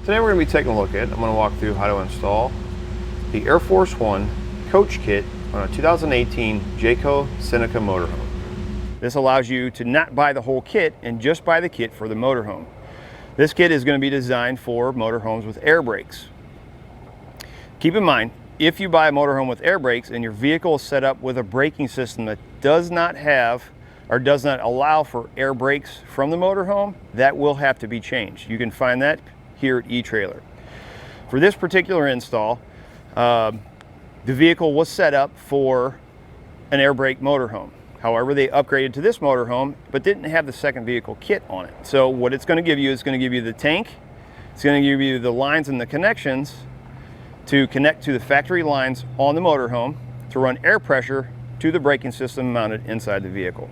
Today we're going to be taking a look at, I'm going to walk through how to install the Air Force One coach kit on a 2018 Jayco Seneca Motorhome. This allows you to not buy the whole kit and just buy the kit for the motorhome. This kit is going to be designed for motorhomes with air brakes. Keep in mind, if you buy a motorhome with air brakes and your vehicle is set up with a braking system that does not have or does not allow for air brakes from the motorhome, that will have to be changed. You can find that here at eTrailer. For this particular install, the vehicle was set up for an air brake motorhome. However, they upgraded to this motorhome but didn't have the second vehicle kit on it. So what it's going to give you is going to give you the tank, it's going to give you the lines and the connections to connect to the factory lines on the motorhome to run air pressure to the braking system mounted inside the vehicle.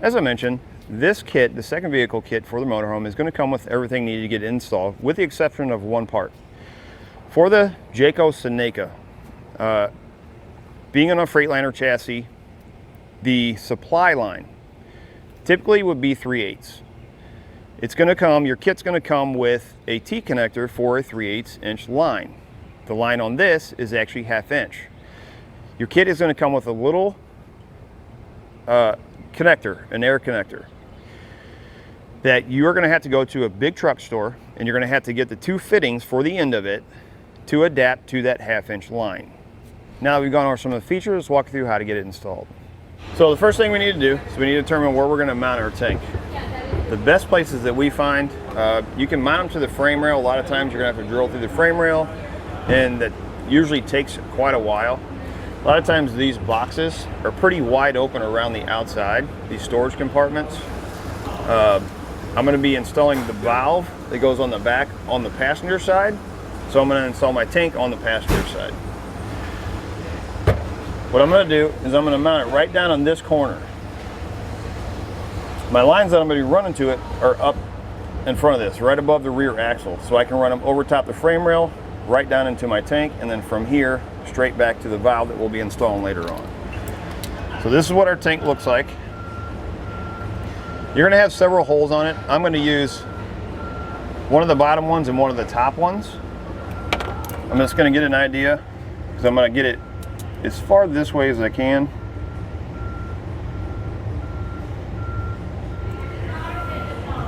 As I mentioned, this kit, the second vehicle kit for the motorhome, is going to come with everything needed to get installed, with the exception of one part. For the Jayco Seneca, being on a Freightliner chassis, the supply line typically would be 3/8. It's going to come, your kit's going to come with a T connector for a 3/8 inch line. The line on this is actually 1/2 inch. Your kit is going to come with a little connector, an air connector, that you're going to have to go to a big truck store and you're going to have to get the two fittings for the end of it to adapt to that 1/2 inch line. Now that we've gone over some of the features, let's walk through how to get it installed. So the first thing we need to do is we need to determine where we're going to mount our tank. The best places that we find, you can mount them to the frame rail. A lot of times you're going to have to drill through the frame rail, and that usually takes quite a while. A lot of times these boxes are pretty wide open around the outside, these storage compartments. I'm going to be installing the valve that goes on the back on the passenger side, so I'm going to install my tank on the passenger side. What I'm going to do is I'm going to mount it right down on this corner. My lines that I'm going to be running to it are up in front of this, right above the rear axle, so I can run them over top the frame rail, right down into my tank, and then from here straight back to the valve that we'll be installing later on. So this is what our tank looks like. You're going to have several holes on it. I'm going to use one of the bottom ones and one of the top ones. I'm just going to get an idea because I'm going to get it as far this way as I can.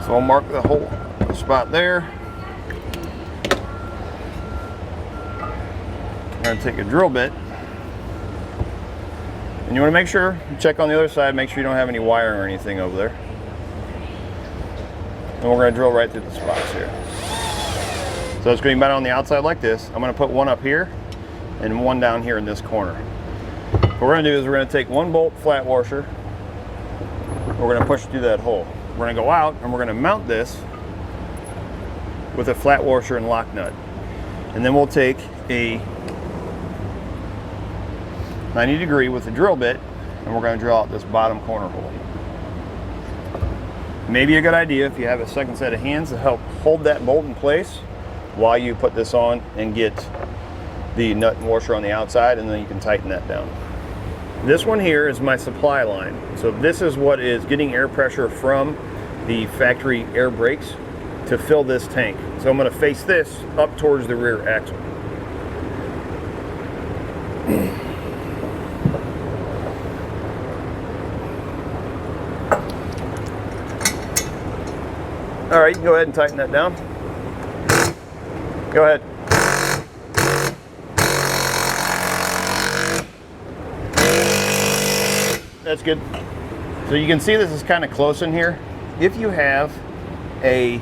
So I'll mark the hole spot there. I'm going to take a drill bit, and you want to make sure, check on the other side, make sure you don't have any wiring or anything over there. And we're going to drill right through the spots here. So it's going to be mounted on the outside like this. I'm going to put one up here and one down here in this corner. What we're going to do is we're going to take one bolt flat washer, we're going to push it through that hole. We're going to go out and we're going to mount this with a flat washer and lock nut. And then we'll take a 90-degree with a drill bit, and we're going to drill out this bottom corner hole. Maybe a good idea if you have a second set of hands to help hold that bolt in place while you put this on and get the nut and washer on the outside, and then you can tighten that down. This one here is my supply line. So this is what is getting air pressure from the factory air brakes to fill this tank. So I'm going to face this up towards the rear axle. All right, you can go ahead and tighten that down. Go ahead. That's good. So you can see this is kind of close in here. If you have a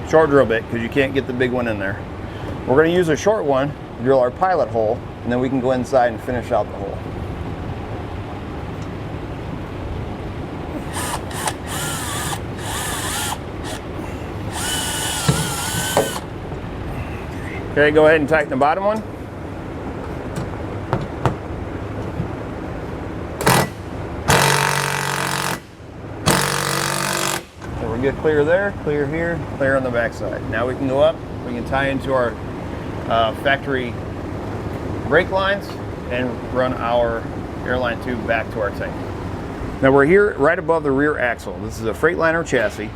short drill bit, because you can't get the big one in there, we're going to use a short one to drill our pilot hole, and then we can go inside and finish out the hole. Okay, go ahead and tighten the bottom one. So we get clear there, clear here, clear on the back side. Now we can go up, we can tie into our factory brake lines and run our airline tube back to our tank. Now we're here right above the rear axle. This is a Freightliner chassis.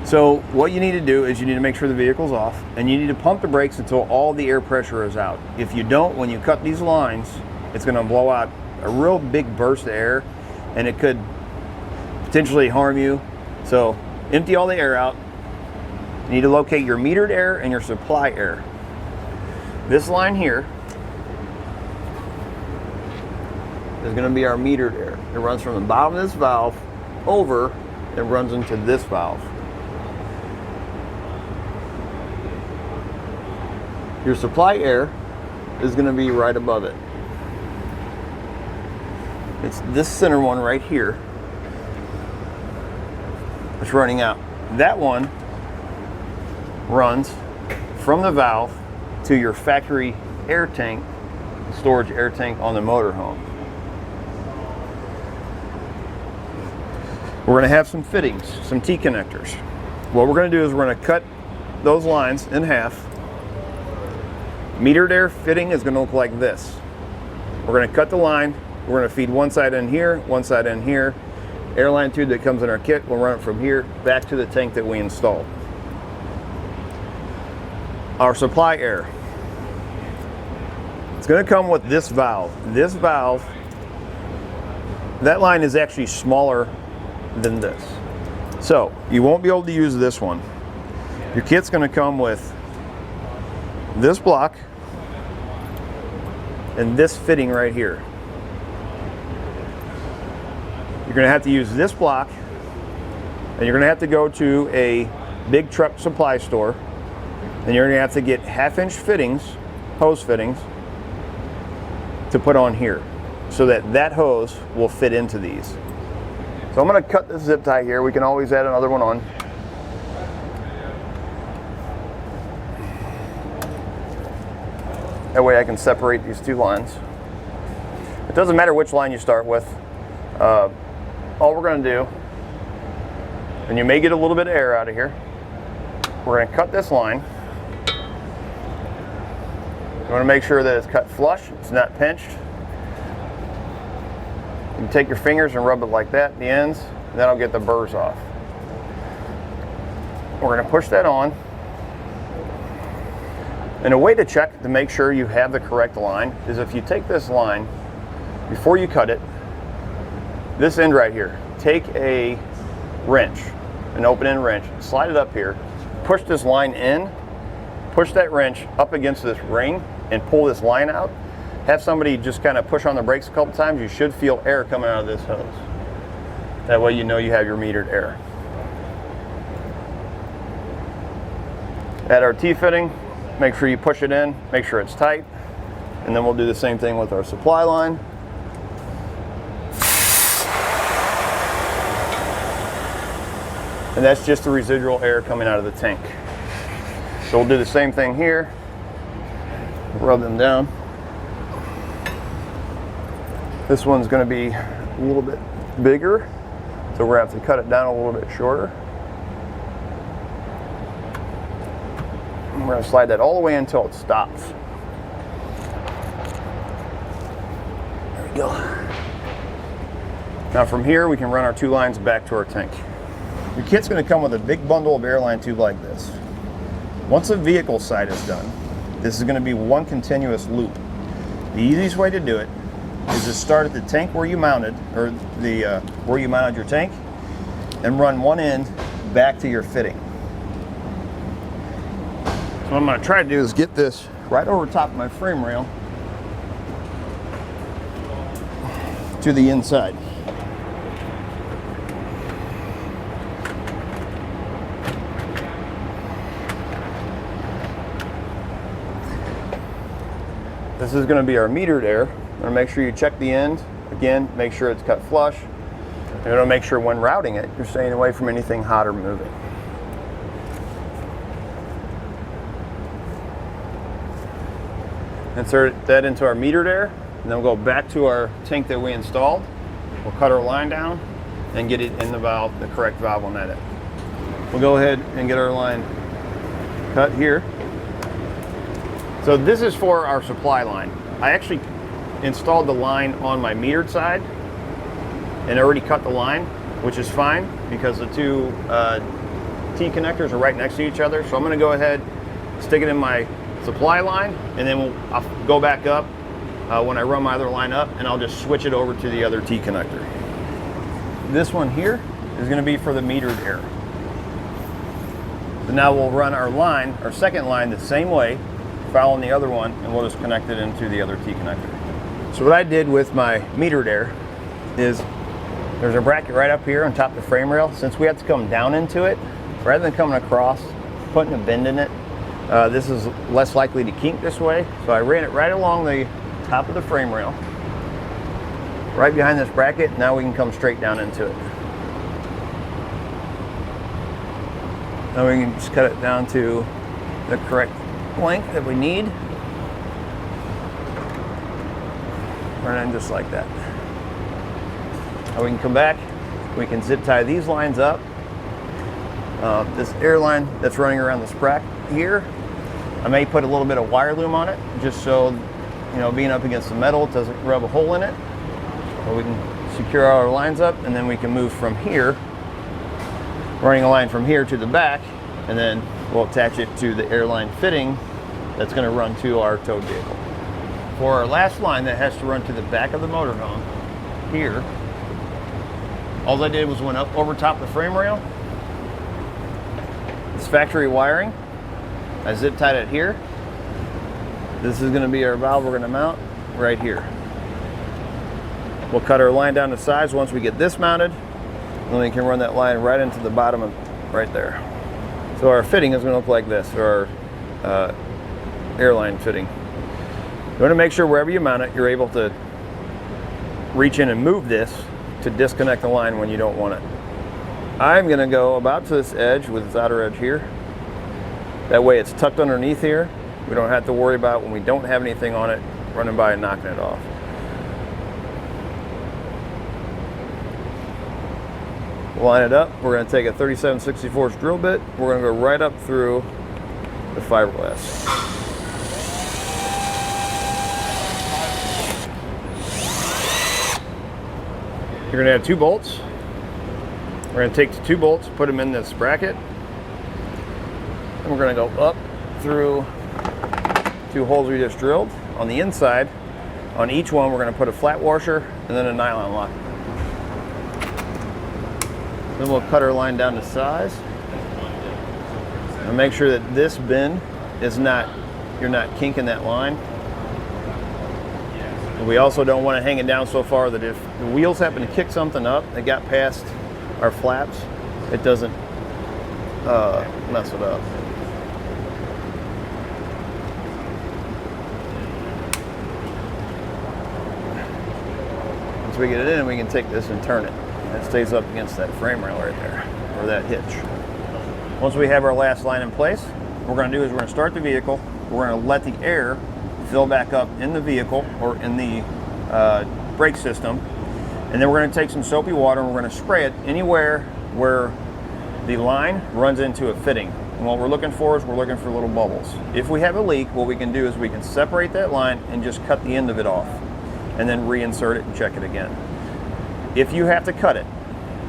So what you need to do is you need to make sure the vehicle's off, and you need to pump the brakes until all the air pressure is out. If you don't, when you cut these lines, it's going to blow out a real big burst of air, and it could potentially harm you. So empty all the air out. You need to locate your metered air and your supply air. This line here is going to be our metered air. It runs from the bottom of this valve over and runs into this valve. Your supply air is going to be right above it. It's this center one right here. It's running out. That one runs from the valve to your factory air tank, storage air tank on the motorhome. We're going to have some fittings, some T-connectors. What we're going to do is we're going to cut those lines in half. Metered air fitting is going to look like this. We're going to cut the line. We're going to feed one side in here, one side in here. Airline tube that comes in our kit, we'll run it from here back to the tank that we installed. Our supply air. It's going to come with this valve. This valve, that line is actually smaller than this. So you won't be able to use this one. Your kit's going to come with this block and this fitting right here. You're going to have to use this block, and you're going to have to go to a big truck supply store, and you're going to have to get 1/2-inch fittings, hose fittings, to put on here so that that hose will fit into these. So I'm going to cut this zip tie here. We can always add another one on. That way I can separate these two lines. It doesn't matter which line you start with. All we're going to do, and you may get a little bit of air out of here, we're going to cut this line. You want to make sure that it's cut flush, it's not pinched. You can take your fingers and rub it like that at the ends, and that'll get the burrs off. We're going to push that on. And a way to check to make sure you have the correct line is if you take this line, before you cut it, this end right here, take a wrench, an open-end wrench, slide it up here, push this line in, push that wrench up against this ring, and pull this line out. Have somebody just kind of push on the brakes a couple times. You should feel air coming out of this hose. That way you know you have your metered air. Add our T-fitting. Make sure you push it in, make sure it's tight, and then we'll do the same thing with our supply line. And that's just the residual air coming out of the tank. So we'll do the same thing here. Rub them down. This one's going to be a little bit bigger, so we're going to have to cut it down a little bit shorter. We're going to slide that all the way until it stops. There we go. Now from here we can run our two lines back to our tank. Your kit's going to come with a big bundle of airline tube like this. Once the vehicle side is done, this is going to be one continuous loop. The easiest way to do it is to start at the tank where you mounted, or the where you mounted your tank, and run one end back to your fitting. So what I'm going to try to do is get this right over top of my frame rail to the inside. This is going to be our metered air. I'm going to make sure you check the end. Again, make sure it's cut flush. You're going to make sure when routing it, you're staying away from anything hot or moving. Insert that into our metered air, and then we'll go back to our tank that we installed. We'll cut our line down and get it in the valve, the correct valve on that end. We'll go ahead and get our line cut here. So this is for our supply line. I actually installed the line on my metered side and already cut the line, which is fine because the two T connectors are right next to each other. So I'm gonna go ahead, stick it in my supply line, and then I'll go back up when I run my other line up, and I'll just switch it over to the other T connector. This one here is gonna be for the metered air. So now we'll run our line, our second line, the same way, following the other one, and we'll just connect it into the other T connector. So what I did with my metered air is there's a bracket right up here on top of the frame rail. Since we have to come down into it, rather than coming across, putting a bend in it, this is less likely to kink this way. So I ran it right along the top of the frame rail, right behind this bracket. Now we can come straight down into it. Now we can just cut it down to the correct length that we need. Run in just like that. Now we can come back, we can zip tie these lines up. This air line that's running around the sprack here, I may put a little bit of wire loom on it, just so, you know, being up against the metal, it doesn't rub a hole in it. So we can secure our lines up, and then we can move from here, running a line from here to the back, and then we'll attach it to the airline fitting that's going to run to our towed vehicle. For our last line that has to run to the back of the motorhome, here, all I did was went up over top the frame rail. It's factory wiring. I zip tied it here. This is going to be our valve we're going to mount right here. We'll cut our line down to size once we get this mounted, and then we can run that line right into the bottom of right there. So our fitting is going to look like this, or our airline fitting. You want to make sure wherever you mount it, you're able to reach in and move this to disconnect the line when you don't want it. I'm going to go about to this edge with its outer edge here. That way it's tucked underneath here. We don't have to worry about, when we don't have anything on it, running by and knocking it off. Line it up. We're going to take a 37/64 drill bit. We're going to go right up through the fiberglass. You're going to have 2 bolts. We're going to take the 2 bolts, put them in this bracket, and we're going to go up through 2 holes we just drilled. On the inside, on each one, we're going to put a flat washer and then a nylon lock. Then we'll cut our line down to size and make sure that this bend is not, you're not kinking that line. And we also don't want to hang it down so far that if the wheels happen to kick something up that got past our flaps, it doesn't mess it up. Once we get it in, we can take this and turn it. It stays up against that frame rail right there, or that hitch. Once we have our last line in place, what we're going to do is we're going to start the vehicle. We're going to let the air fill back up in the vehicle or in the brake system, and then we're going to take some soapy water and we're going to spray it anywhere where the line runs into a fitting. And what we're looking for is we're looking for little bubbles. If we have a leak, what we can do is we can separate that line and just cut the end of it off, and then reinsert it and check it again. If you have to cut it,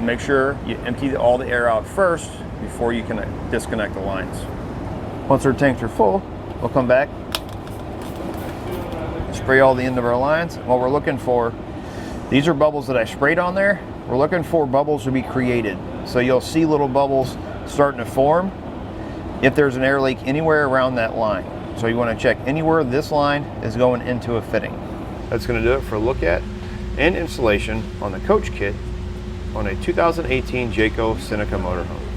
make sure you empty all the air out first before you can disconnect the lines. Once our tanks are full, we'll come back, spray all the end of our lines. What we're looking for, these are bubbles that I sprayed on there. We're looking for bubbles to be created. So you'll see little bubbles starting to form if there's an air leak anywhere around that line. So you want to check anywhere this line is going into a fitting. That's going to do it for a look at and installation on the coach kit on a 2018 Jayco Seneca Motorhome.